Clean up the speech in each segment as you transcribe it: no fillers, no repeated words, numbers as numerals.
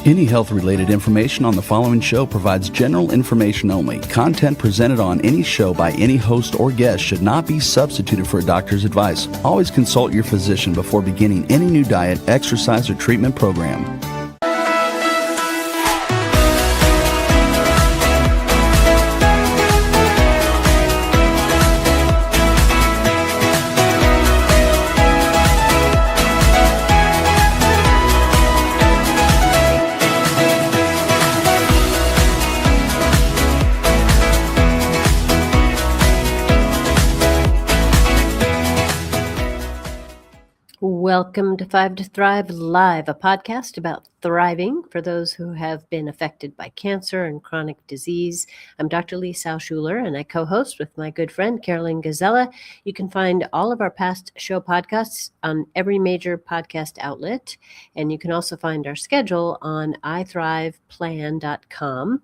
Any health-related information on the following show provides general information only. Content presented on any show by any host or guest should not be substituted for a doctor's advice. Always consult your physician before beginning any new diet, exercise, or treatment program. Welcome to 5 to Thrive Live, a podcast about thriving for those who have been affected by cancer and chronic disease. I'm Dr. Lee Sauschuler, and I co-host with my good friend, Carolyn Gazella. You can find all of our past show podcasts on every major podcast outlet, and you can also find our schedule on ithriveplan.com.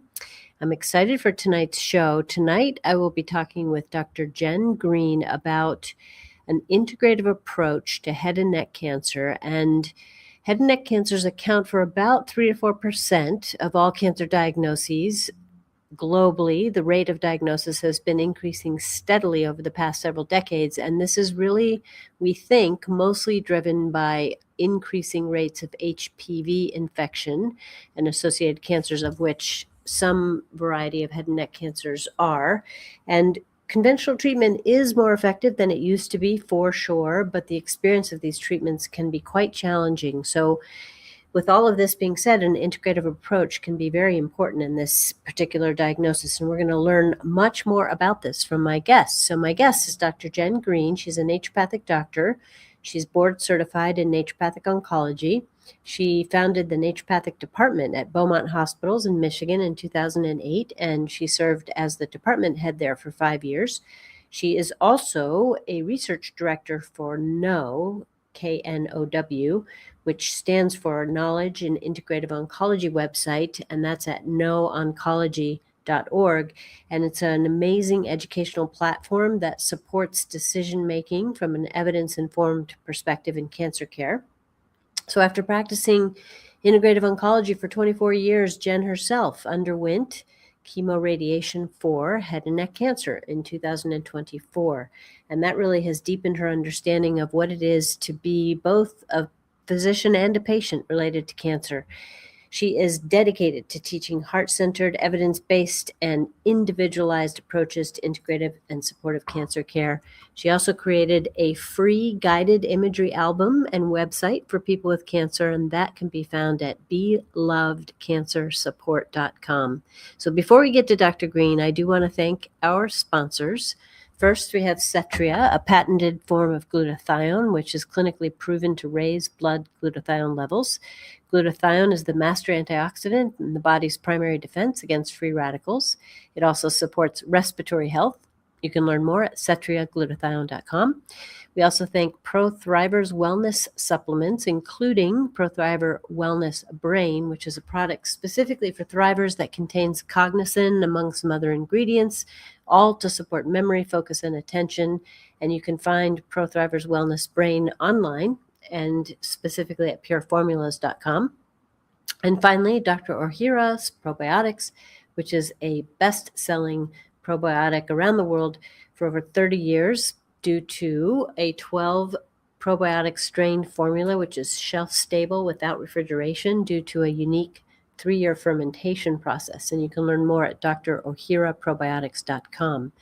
I'm excited for tonight's show. Tonight, I will be talking with Dr. Jen Green about an integrative approach to head and neck cancer. And head and neck cancers account for about 3 to 4% of all cancer diagnoses globally. The rate of diagnosis has been increasing steadily over the past several decades. And this is really, we think, mostly driven by increasing rates of HPV infection and associated cancers, of which some variety of head and neck cancers are. And conventional treatment is more effective than it used to be, for sure, but the experience of these treatments can be quite challenging. So with all of this being said, an integrative approach can be very important in this particular diagnosis, and we're going to learn much more about this from my guest. So my guest is Dr. Jen Green. She's a naturopathic doctor. She's board certified in naturopathic oncology. She founded the naturopathic department at Beaumont Hospitals in Michigan in 2008, and she served as the department head there for 5 years. She is also a research director for KNOW, K-N-O-W, which stands for Knowledge in Integrative Oncology website, and that's at knowoncology.org. And it's an amazing educational platform that supports decision-making from an evidence-informed perspective in cancer care. So after practicing integrative oncology for 24 years, Jen herself underwent chemoradiation for head and neck cancer in 2024. And that really has deepened her understanding of what it is to be both a physician and a patient related to cancer. She is dedicated to teaching heart-centered, evidence-based, and individualized approaches to integrative and supportive cancer care. She also created a free guided imagery album and website for people with cancer, and that can be found at belovedcancersupport.com. So before we get to Dr. Green, I do want to thank our sponsors. First, we have Cetria, a patented form of glutathione, which is clinically proven to raise blood glutathione levels. Glutathione is the master antioxidant and the body's primary defense against free radicals. It also supports respiratory health. You can learn more at cetriaglutathione.com. We also thank ProThriver's wellness supplements, including ProThriver Wellness Brain, which is a product specifically for thrivers that contains cognizin, among some other ingredients, all to support memory, focus, and attention. And you can find ProThriver's Wellness Brain online and specifically at pureformulas.com. And finally, Dr. Ohhira's Probiotics, which is a best-selling probiotic around the world for over 30 years due to a 12 probiotic strain formula, which is shelf-stable without refrigeration due to a unique 3-year fermentation process. And you can learn more at drohhiraprobiotics.com.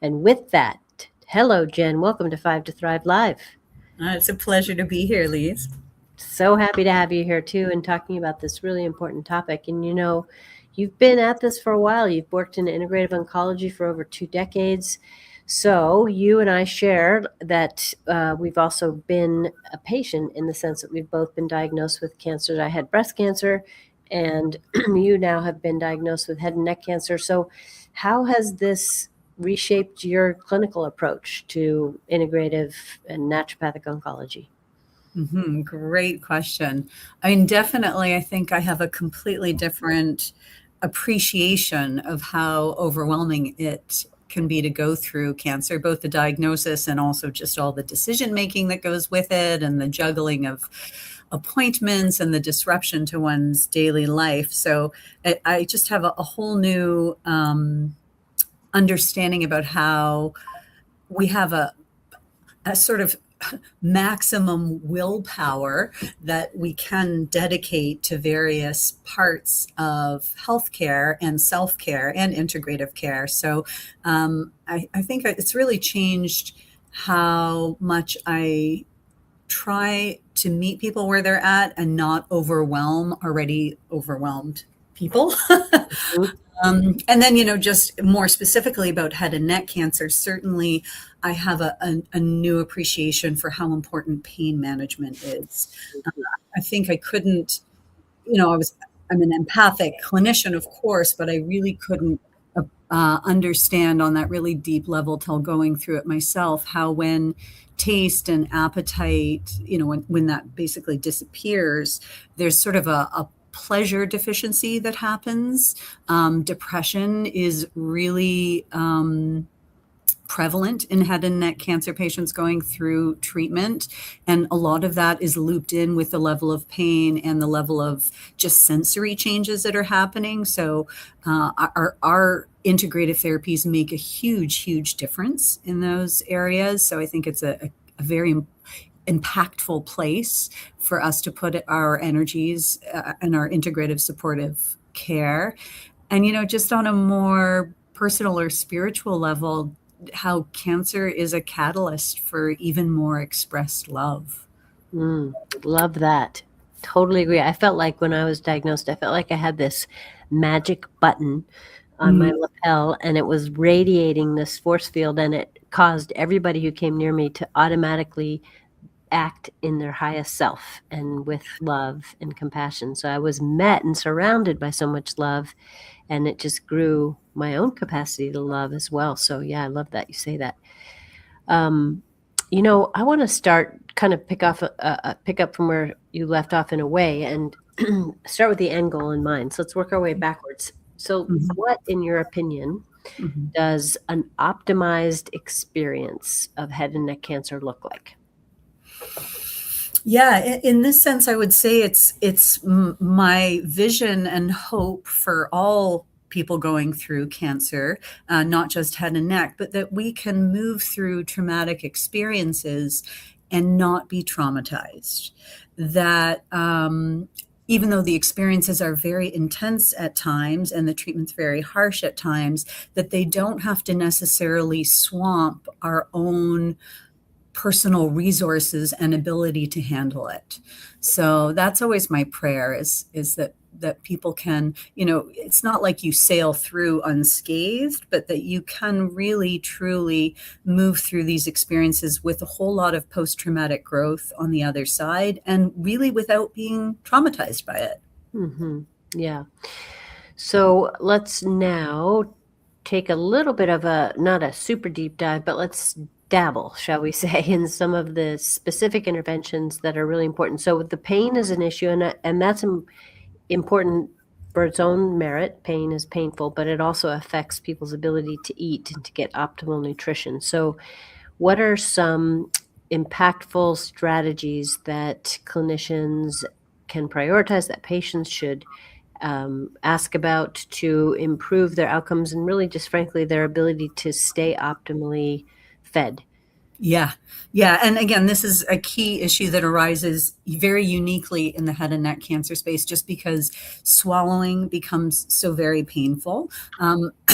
And with that, hello, Jen. Welcome to 5 to Thrive Live. It's a pleasure to be here, Lise. So happy to have you here, too, and talking about this really important topic. And, you know, you've been at this for a while. You've worked in integrative oncology for over 2 decades. So you and I share that we've also been a patient in the sense that we've both been diagnosed with cancer. I had breast cancer, and you now have been diagnosed with head and neck cancer. So how has this reshaped your clinical approach to integrative and naturopathic oncology? Great question. I mean, definitely, I think I have a completely different appreciation of how overwhelming it can be to go through cancer, both the diagnosis and also just all the decision making that goes with it and the juggling of appointments and the disruption to one's daily life. So I just have a whole new understanding about how we have a sort of maximum willpower that we can dedicate to various parts of healthcare and self-care and integrative care. So I think it's really changed how much I try to meet people where they're at and not overwhelm already overwhelmed people. And then, just more specifically about head and neck cancer, certainly I have a new appreciation for how important pain management is. I think I couldn't, I'm an empathic clinician, of course, but I really couldn't understand on that really deep level till going through it myself, how when taste and appetite, when that basically disappears, there's sort of a pleasure deficiency that happens. Depression is really prevalent in head and neck cancer patients going through treatment. And a lot of that is looped in with the level of pain and the level of just sensory changes that are happening. So our integrative therapies make a huge difference in those areas. So I think it's a very impactful place for us to put our energies and our integrative supportive care. And, just on a more personal or spiritual level, how cancer is a catalyst for even more expressed love. Love that. Totally agree. I felt like when I was diagnosed, I felt like I had this magic button on my lapel, and it was radiating this force field, and it caused everybody who came near me to automatically act in their highest self and with love and compassion. So I was met and surrounded by so much love, and it just grew my own capacity to love as well. So yeah, I love that you say that. I want to start kind of pick up from where you left off in a way, and start with the end goal in mind. So let's work our way backwards. So what, in your opinion, does an optimized experience of head and neck cancer look like? Yeah, in this sense, I would say it's my vision and hope for all people going through cancer, not just head and neck, but that we can move through traumatic experiences and not be traumatized. That even though the experiences are very intense at times and the treatment's very harsh at times, that they don't have to necessarily swamp our own personal resources and ability to handle it. So that's always my prayer is that people can, it's not like you sail through unscathed, but that you can really truly move through these experiences with a whole lot of post-traumatic growth on the other side, and really without being traumatized by it. Yeah. So let's now take a little bit of not a super deep dive, but let's dabble, shall we say, in some of the specific interventions that are really important. So the pain is an issue, and that's important for its own merit. Pain is painful, but it also affects people's ability to eat and to get optimal nutrition. So what are some impactful strategies that clinicians can prioritize, that patients should ask about to improve their outcomes and really just frankly their ability to stay optimally fed? Yeah. And again, this is a key issue that arises very uniquely in the head and neck cancer space, just because swallowing becomes so very painful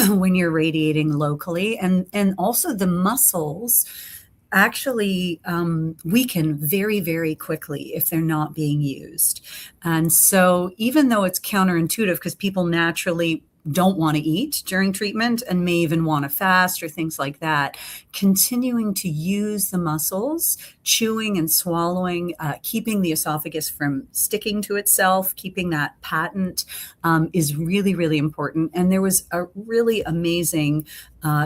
when you're radiating locally. And also the muscles actually weaken very, very quickly if they're not being used. And so even though it's counterintuitive, because people naturally don't want to eat during treatment and may even want to fast or things like that, continuing to use the muscles, chewing and swallowing, keeping the esophagus from sticking to itself, keeping that patent is really, really important. And there was a really amazing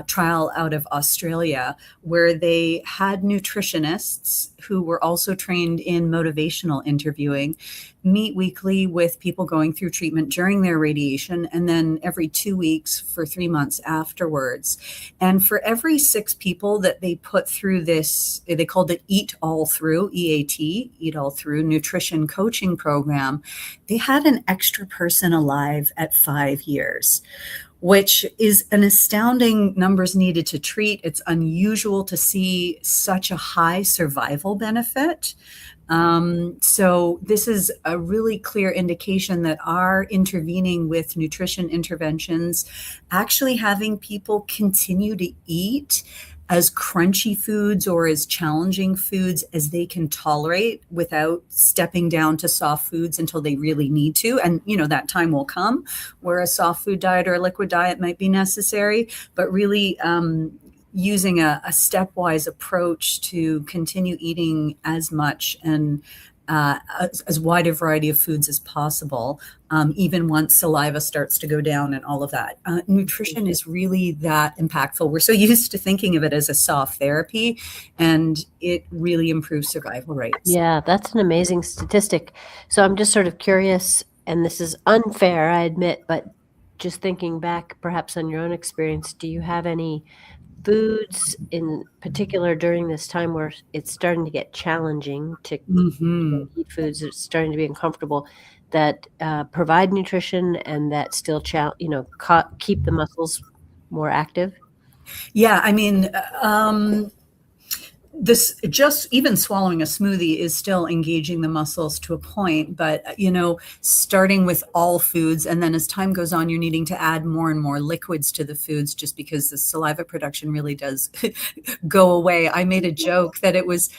trial out of Australia where they had nutritionists who were also trained in motivational interviewing meet weekly with people going through treatment during their radiation, and then every 2 weeks for 3 months afterwards. And for every 6 people that they put through this, they called it Eat All Through, EAT, Eat All Through nutrition coaching program, they had an extra person alive at 5 years, which is an astounding numbers needed to treat. It's unusual to see such a high survival benefit. So this is a really clear indication that our intervening with nutrition interventions, actually having people continue to eat as crunchy foods or as challenging foods as they can tolerate without stepping down to soft foods until they really need to. And, that time will come where a soft food diet or a liquid diet might be necessary, but really using a stepwise approach to continue eating as much and as wide a variety of foods as possible, even once saliva starts to go down and all of that. Nutrition is really that impactful. We're so used to thinking of it as a soft therapy, and it really improves survival rates. Yeah, that's an amazing statistic. So I'm just sort of curious, and this is unfair, I admit, but just thinking back perhaps on your own experience, do you have any foods in particular during this time where it's starting to get challenging to eat foods, it's starting to be uncomfortable, that provide nutrition and that still keep the muscles more active? Yeah, I mean, this just even swallowing a smoothie is still engaging the muscles to a point, but starting with all foods, and then as time goes on, you're needing to add more and more liquids to the foods just because the saliva production really does go away. I made a joke that it was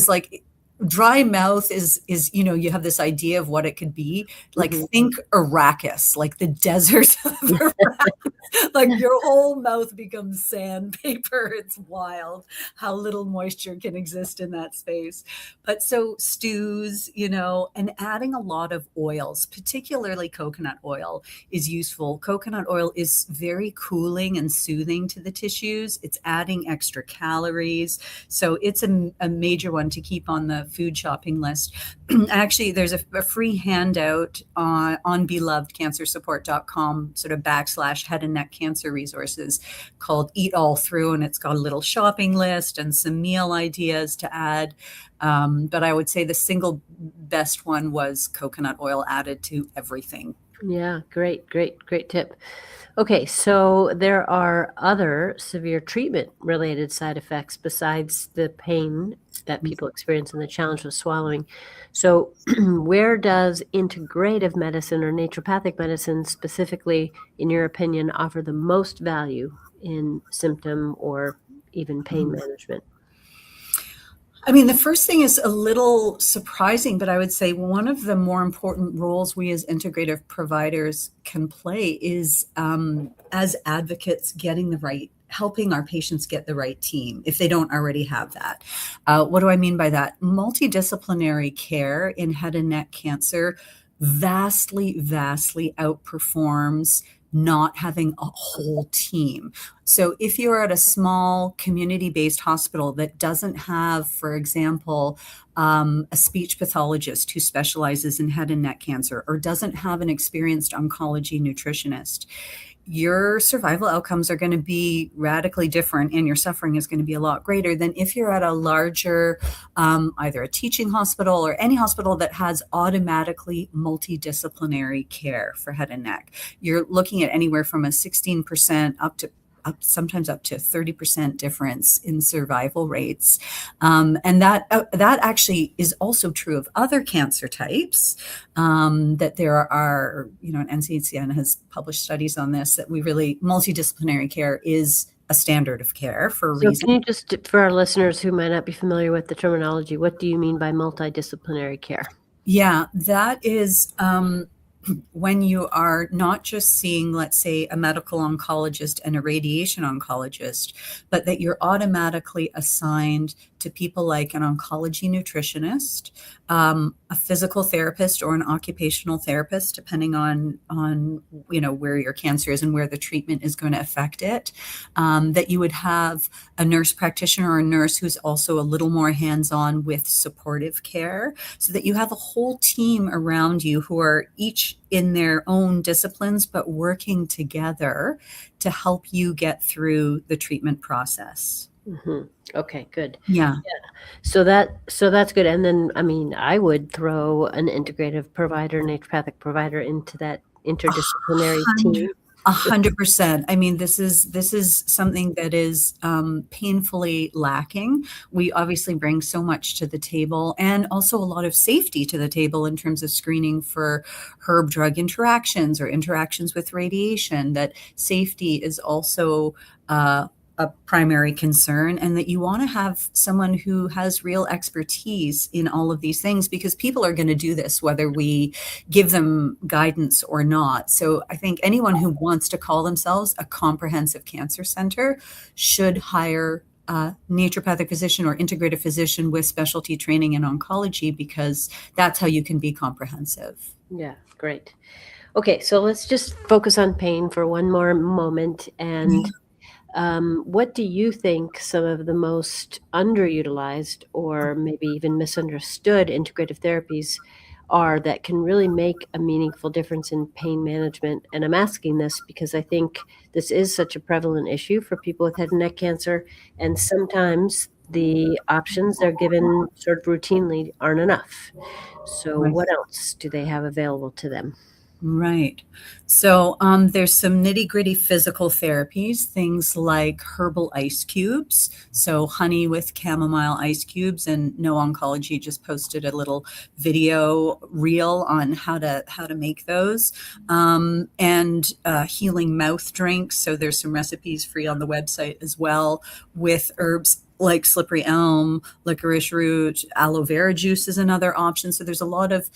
like dry mouth is you have this idea of what it could be, like think Arrakis, like the desert of Arrakis, like your whole mouth becomes sandpaper. It's wild how little moisture can exist in that space. But so stews, and adding a lot of oils, particularly coconut oil, is useful. Coconut oil is very cooling and soothing to the tissues. It's adding extra calories, so it's a major one to keep on the food shopping list. Actually, there's a free handout on belovedcancersupport.com sort of / head and neck cancer resources called Eat All Through, and it's got a little shopping list and some meal ideas to add. But I would say the single best one was coconut oil added to everything. Yeah, great tip. Okay, so there are other severe treatment-related side effects besides the pain that people experience and the challenge with swallowing. So where does integrative medicine or naturopathic medicine specifically, in your opinion, offer the most value in symptom or even pain management? I mean, the first thing is a little surprising, but I would say one of the more important roles we as integrative providers can play is as advocates helping our patients get the right team if they don't already have that. What do I mean by that? Multidisciplinary care in head and neck cancer vastly outperforms not having a whole team. So if you're at a small community-based hospital that doesn't have, for example, a speech pathologist who specializes in head and neck cancer, or doesn't have an experienced oncology nutritionist, your survival outcomes are going to be radically different, and your suffering is going to be a lot greater than if you're at a larger, either a teaching hospital or any hospital that has automatically multidisciplinary care for head and neck. You're looking at anywhere from a 16% sometimes up to 30% difference in survival rates. And that actually is also true of other cancer types, that there are, and NCCN has published studies on this, that multidisciplinary care is a standard of care for a reason. So can you just, for our listeners who might not be familiar with the terminology, what do you mean by multidisciplinary care? Yeah, that is when you are not just seeing, let's say, a medical oncologist and a radiation oncologist, but that you're automatically assigned to people like an oncology nutritionist, a physical therapist, or an occupational therapist, depending on where your cancer is and where the treatment is going to affect it. That you would have a nurse practitioner or a nurse who's also a little more hands-on with supportive care, so that you have a whole team around you who are each in their own disciplines, but working together to help you get through the treatment process. Mm-hmm. Okay, good. Yeah. So that's good. And then, I mean, I would throw an integrative provider, naturopathic provider into that interdisciplinary team. 100%. I mean, this is something that is painfully lacking. We obviously bring so much to the table, and also a lot of safety to the table in terms of screening for herb drug interactions or interactions with radiation. That safety is also a primary concern, and that you want to have someone who has real expertise in all of these things, because people are going to do this whether we give them guidance or not. So I think anyone who wants to call themselves a comprehensive cancer center should hire a naturopathic physician or integrative physician with specialty training in oncology, because that's how you can be comprehensive. Yeah, great. Okay, so let's just focus on pain for one more moment. And what do you think some of the most underutilized or maybe even misunderstood integrative therapies are that can really make a meaningful difference in pain management? And I'm asking this because I think this is such a prevalent issue for people with head and neck cancer. And sometimes the options they're given sort of routinely aren't enough. So Right. what else do they have available to them? Right. So there's some nitty gritty physical therapies, things like herbal ice cubes. So honey with chamomile ice cubes, and No Oncology just posted a little video reel on how to make those, and healing mouth drinks. So there's some recipes free on the website as well, with herbs like slippery elm, licorice root, aloe vera juice is another option. So there's a lot of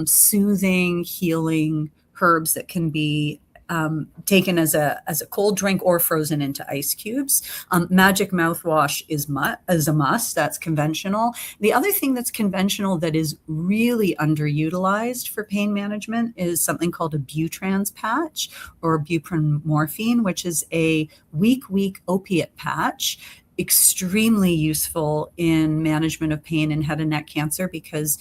soothing, healing herbs that can be taken as a cold drink or frozen into ice cubes. Magic mouthwash is a must. That's conventional. The other thing that's conventional that is really underutilized for pain management is something called a Butrans patch, or buprenorphine, which is a weak opiate patch. Extremely useful in management of pain and head and neck cancer, because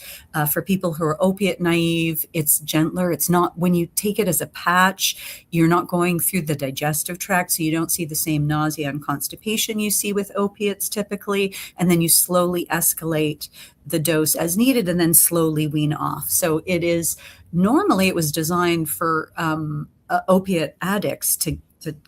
for people who are opiate naive, it's gentler. It's not, when you take it as a patch, you're not going through the digestive tract, so you don't see the same nausea and constipation you see with opiates typically. And then you slowly escalate the dose as needed and then slowly wean off. So normally it was designed for opiate addicts to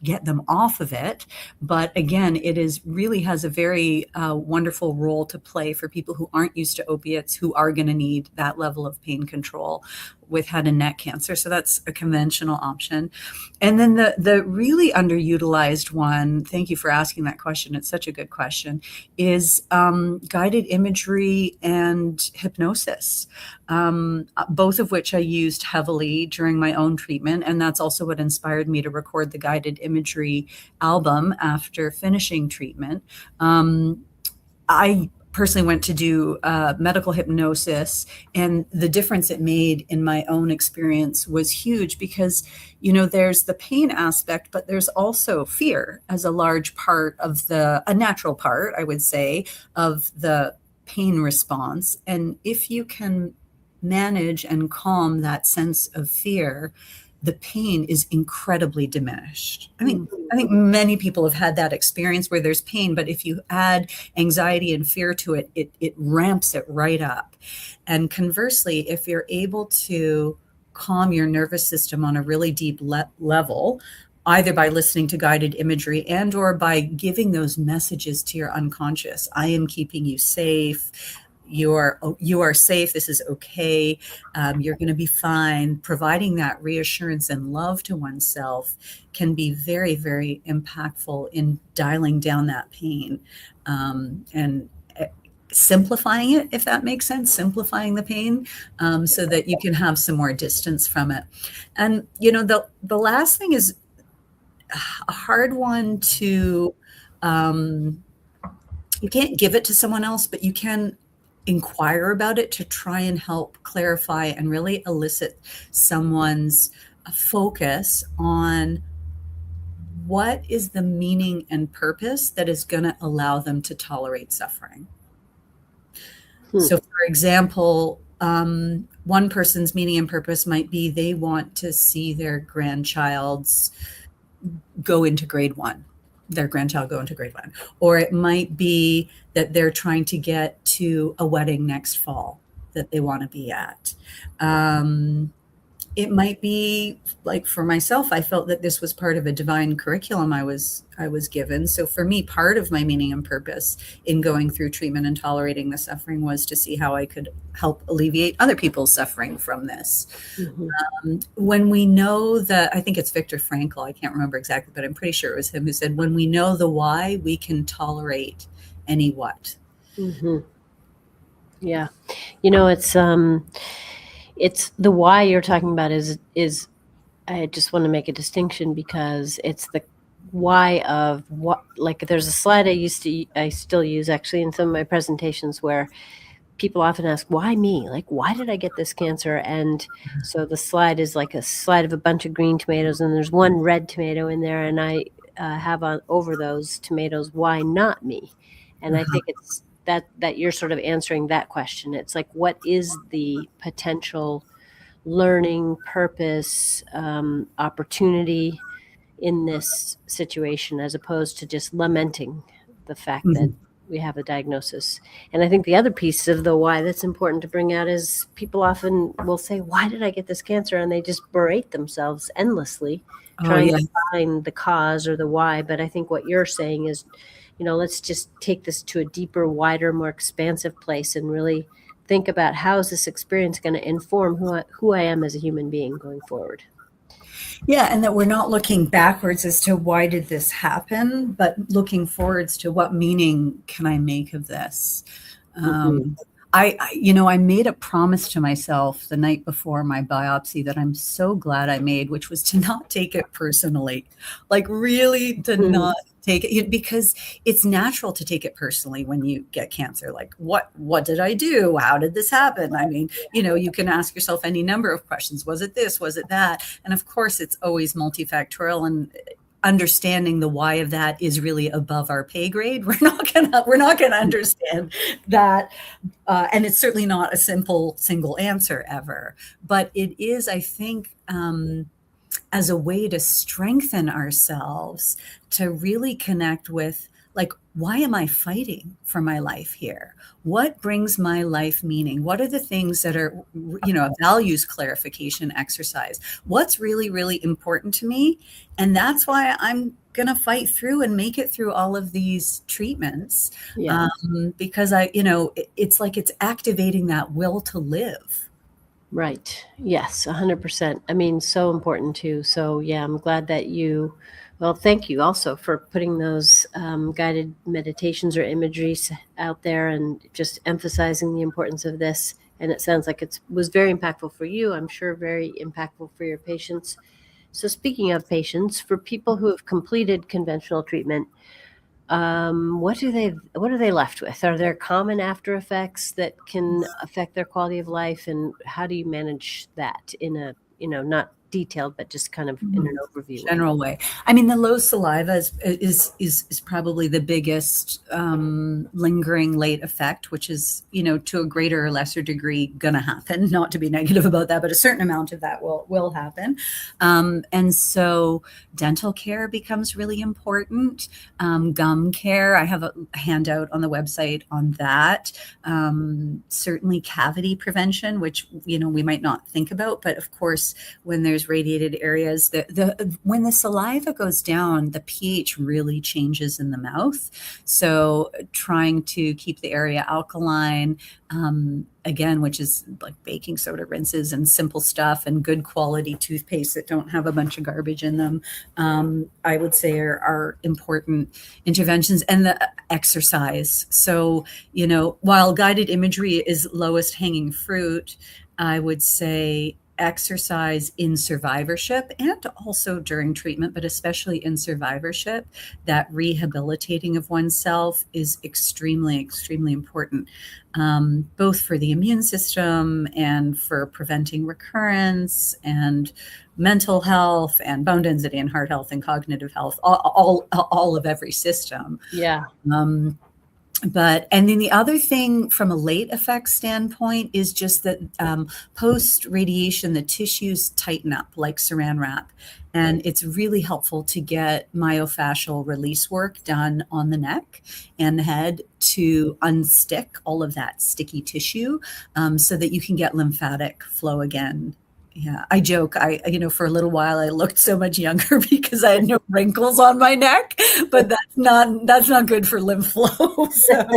get them off of it. But again, really has a very wonderful role to play for people who aren't used to opiates, who are going to need that level of pain control with head and neck cancer. So that's a conventional option. And then the really underutilized one, thank you for asking that question, it's such a good question, is guided imagery and hypnosis, both of which I used heavily during my own treatment. And that's also what inspired me to record the guided imagery album after finishing treatment. I personally went to do medical hypnosis, and the difference it made in my own experience was huge, because there's the pain aspect, but there's also fear as a large part of a natural part, I would say, of the pain response. And if you can manage and calm that sense of fear, the pain is incredibly diminished. I think many people have had that experience where there's pain, but if you add anxiety and fear to it, it ramps it right up. And conversely, if you're able to calm your nervous system on a really deep level, either by listening to guided imagery and or by giving those messages to your unconscious, I am keeping you safe. You are safe. This is okay. You're going to be fine. Providing that reassurance and love to oneself can be very, very impactful in dialing down that pain. And simplifying it, if that makes sense, simplifying the pain, so that you can have some more distance from it. And, the last thing is a hard one to, you can't give it to someone else, but you can inquire about it to try and help clarify and really elicit someone's focus on what is the meaning and purpose that is going to allow them to tolerate suffering. So, for example, one person's meaning and purpose might be they want to see their grandchild's go into grade 1. Their grandchild go into grade 1. Or it might be that they're trying to get to a wedding next fall that they want to be at. It might be, like for myself, I felt that this was part of a divine curriculum I was given. So for me, part of my meaning and purpose in going through treatment and tolerating the suffering was to see how I could help alleviate other people's suffering from this. When we know that, I think it's Viktor Frankl, I can't remember exactly, but I'm pretty sure it was him who said, when we know the why, we can tolerate any what. Yeah. It's the why you're talking about is I just want to make a distinction, because it's the why of what, like there's a slide I still use actually in some of my presentations where people often ask, why me? Like, why did I get this cancer? And so the slide is like a slide of a bunch of green tomatoes, and there's one red tomato in there, and I have on over those tomatoes, why not me? And I think it's that you're sort of answering that question. It's like, what is the potential learning, purpose, opportunity in this situation, as opposed to just lamenting the fact that we have a diagnosis. And I think the other piece of the why that's important to bring out is people often will say, why did I get this cancer? And they just berate themselves endlessly trying to find the cause or the why. But I think what you're saying is, let's just take this to a deeper, wider, more expansive place and really think about, how is this experience going to inform who I am as a human being going forward. Yeah, and that we're not looking backwards as to why did this happen, but looking forwards to what meaning can I make of this. I made a promise to myself the night before my biopsy that I'm so glad I made, which was to not take it personally, like really to not take it, because it's natural to take it personally when you get cancer. Like, what did I do? How did this happen? I mean, you can ask yourself any number of questions. Was it this? Was it that? And of course, it's always multifactorial, and understanding the why of that is really above our pay grade. We're not gonna understand that, and it's certainly not a simple single answer ever. But it is, I think, as a way to strengthen ourselves, to really connect with, like, why am I fighting for my life here? What brings my life meaning? What are the things that are, a values clarification exercise? What's really, really important to me? And that's why I'm going to fight through and make it through all of these treatments. Because it's like it's activating that will to live. Right. Yes, 100%. I mean, so important too. So yeah, I'm glad that thank you also for putting those guided meditations or imageries out there and just emphasizing the importance of this. And it sounds like it was very impactful for you. I'm sure very impactful for your patients. So speaking of patients, for people who have completed conventional treatment, what are they left with? Are there common after effects that can affect their quality of life, and how do you manage that in a, not detailed, but just kind of in an overview general way? I mean, the low saliva is probably the biggest lingering late effect, which is, to a greater or lesser degree gonna happen. Not to be negative about that, but a certain amount of that will happen. And so dental care becomes really important. Gum care, I have a handout on the website on that. Certainly cavity prevention, which we might not think about, but of course, when there's there's radiated areas, when the saliva goes down, the pH really changes in the mouth. So trying to keep the area alkaline, again, which is like baking soda rinses and simple stuff and good quality toothpaste that don't have a bunch of garbage in them, I would say are important interventions. And the exercise. So, while guided imagery is lowest hanging fruit, I would say exercise in survivorship and also during treatment, but especially in survivorship, that rehabilitating of oneself is extremely, extremely important, both for the immune system and for preventing recurrence and mental health and bone density and heart health and cognitive health, all of every system. Yeah. And then the other thing from a late effect standpoint is just that post radiation, the tissues tighten up like saran wrap. And it's really helpful to get myofascial release work done on the neck and the head to unstick all of that sticky tissue, so that you can get lymphatic flow again. Yeah, I joke. For a little while, I looked so much younger because I had no wrinkles on my neck, but that's not good for lymph flow. So,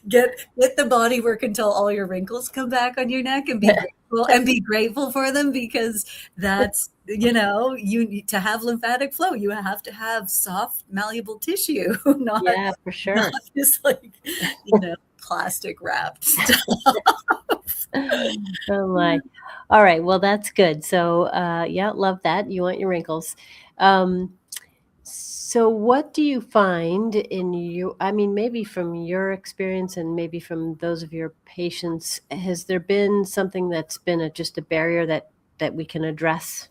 get the body work until all your wrinkles come back on your neck, and be grateful for them, because that's, you need to have lymphatic flow. You have to have soft, malleable tissue, Yeah, for sure. not just like, plastic wrapped stuff. Oh my. All right. Well, that's good. So, yeah, love that. You want your wrinkles. So what do you find maybe from your experience and maybe from those of your patients, has there been something that's been just a barrier that we can address?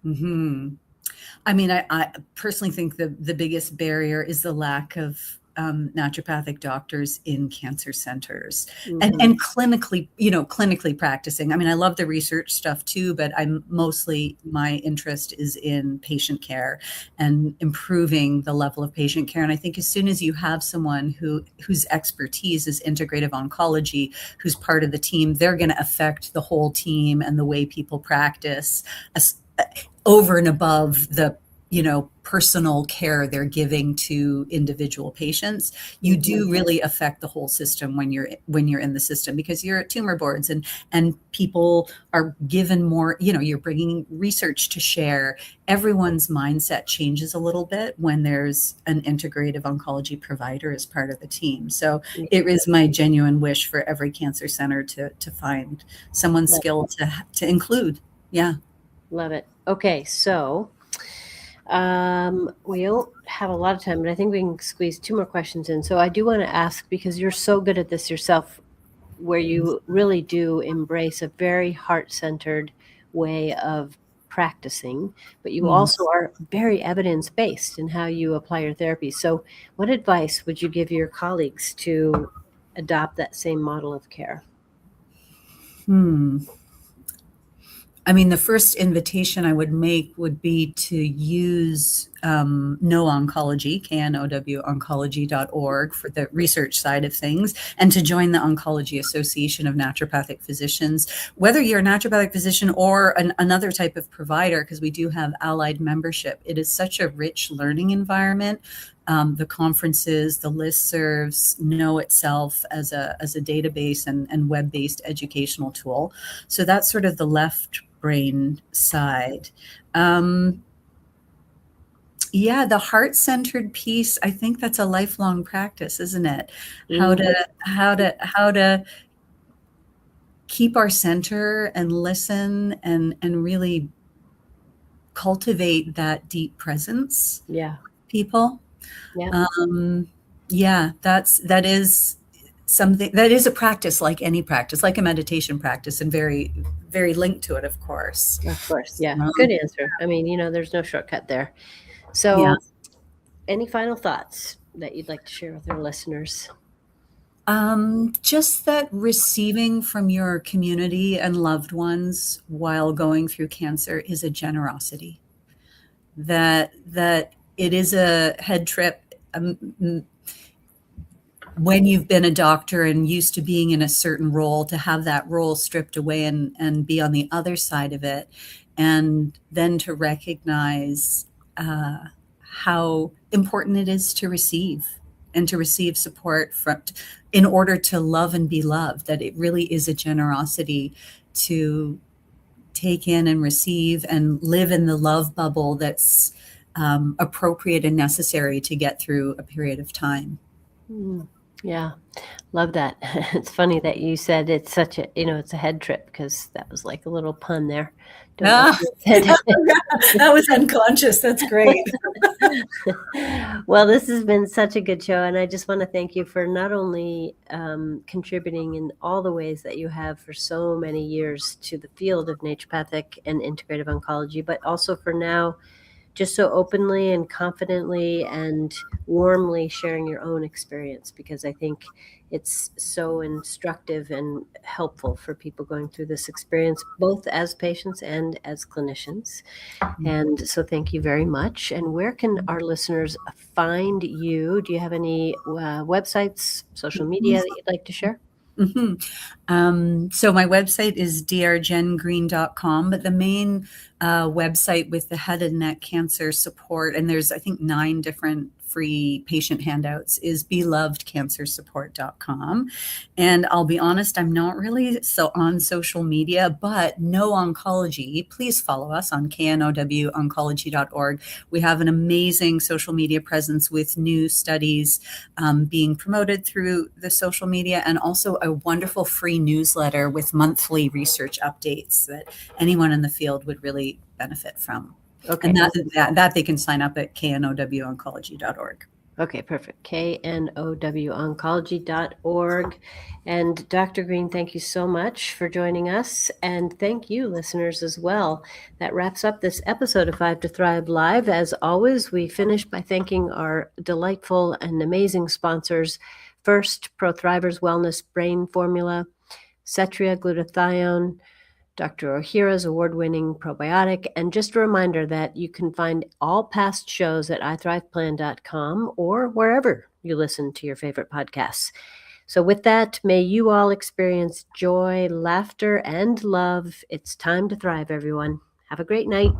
Mm-hmm. I personally think the biggest barrier is the lack of naturopathic doctors in cancer centers, Mm-hmm. and clinically practicing. I love the research stuff too, but my interest is in patient care and improving the level of patient care. And I think as soon as you have someone whose expertise is integrative oncology, who's part of the team, they're going to affect the whole team and the way people practice, over and above the personal care they're giving to individual patients. You do really affect the whole system when you're in the system, because you're at tumor boards and people are given more, you're bringing research to share. Everyone's mindset changes a little bit when there's an integrative oncology provider as part of the team. So it is my genuine wish for every cancer center to find someone skilled to include. Yeah. Love it. Okay. So, we don't have a lot of time, but I think we can squeeze 2 more questions in. So I do want to ask, because you're so good at this yourself, where you really do embrace a very heart-centered way of practicing, but you also are very evidence-based in how you apply your therapy. So what advice would you give your colleagues to adopt that same model of care? The first invitation I would make would be to use Know Oncology, KNOW oncology.org, for the research side of things, and to join the Oncology Association of Naturopathic Physicians. Whether you're a naturopathic physician or another type of provider, because we do have allied membership, it is such a rich learning environment. The conferences, the listservs, Know itself as a database and web-based educational tool. So that's sort of the left brain side. The heart-centered piece, I think that's a lifelong practice, isn't it? How to keep our center and listen and really cultivate that deep presence. Yeah. People. Yeah. That is something that is a practice, like any practice, like a meditation practice, and very, very linked to it, of course. Of course. Yeah. Good answer. There's no shortcut there. So any final thoughts that you'd like to share with our listeners? Just that receiving from your community and loved ones while going through cancer is a generosity. That it is a head trip. when you've been a doctor and used to being in a certain role, to have that role stripped away and be on the other side of it, and then to recognize how important it is to receive and to receive support from, in order to love and be loved, that it really is a generosity to take in and receive and live in the love bubble that's appropriate and necessary to get through a period of time. Yeah, love that. It's funny that you said it's such a, it's a head trip, because that was like a little pun there. That was unconscious. That's great. Well, this has been such a good show, and I just want to thank you for not only contributing in all the ways that you have for so many years to the field of naturopathic and integrative oncology, but also for now just so openly and confidently and warmly sharing your own experience, because I think it's so instructive and helpful for people going through this experience, both as patients and as clinicians. And so thank you very much. And where can our listeners find you? Do you have any websites, social media that you'd like to share? So my website is drjengreen.com, but the main website with the head and neck cancer support, and there's, I think, 9 different free patient handouts, is belovedcancersupport.com. And I'll be honest, I'm not really so on social media, but No Oncology, please follow us on knowoncology.org. We have an amazing social media presence with new studies being promoted through the social media, and also a wonderful free newsletter with monthly research updates that anyone in the field would really benefit from. Okay. And that they can sign up at knowoncology.org. Okay, perfect. knowoncology.org. And Dr. Green, thank you so much for joining us. And thank you, listeners, as well. That wraps up this episode of 5 to Thrive Live. As always, we finish by thanking our delightful and amazing sponsors. First, ProThrivers Wellness Brain Formula, Cetria Glutathione, Dr. Ohhira's award-winning probiotic, and just a reminder that you can find all past shows at ithriveplan.com or wherever you listen to your favorite podcasts. So with that, may you all experience joy, laughter, and love. It's time to thrive, everyone. Have a great night.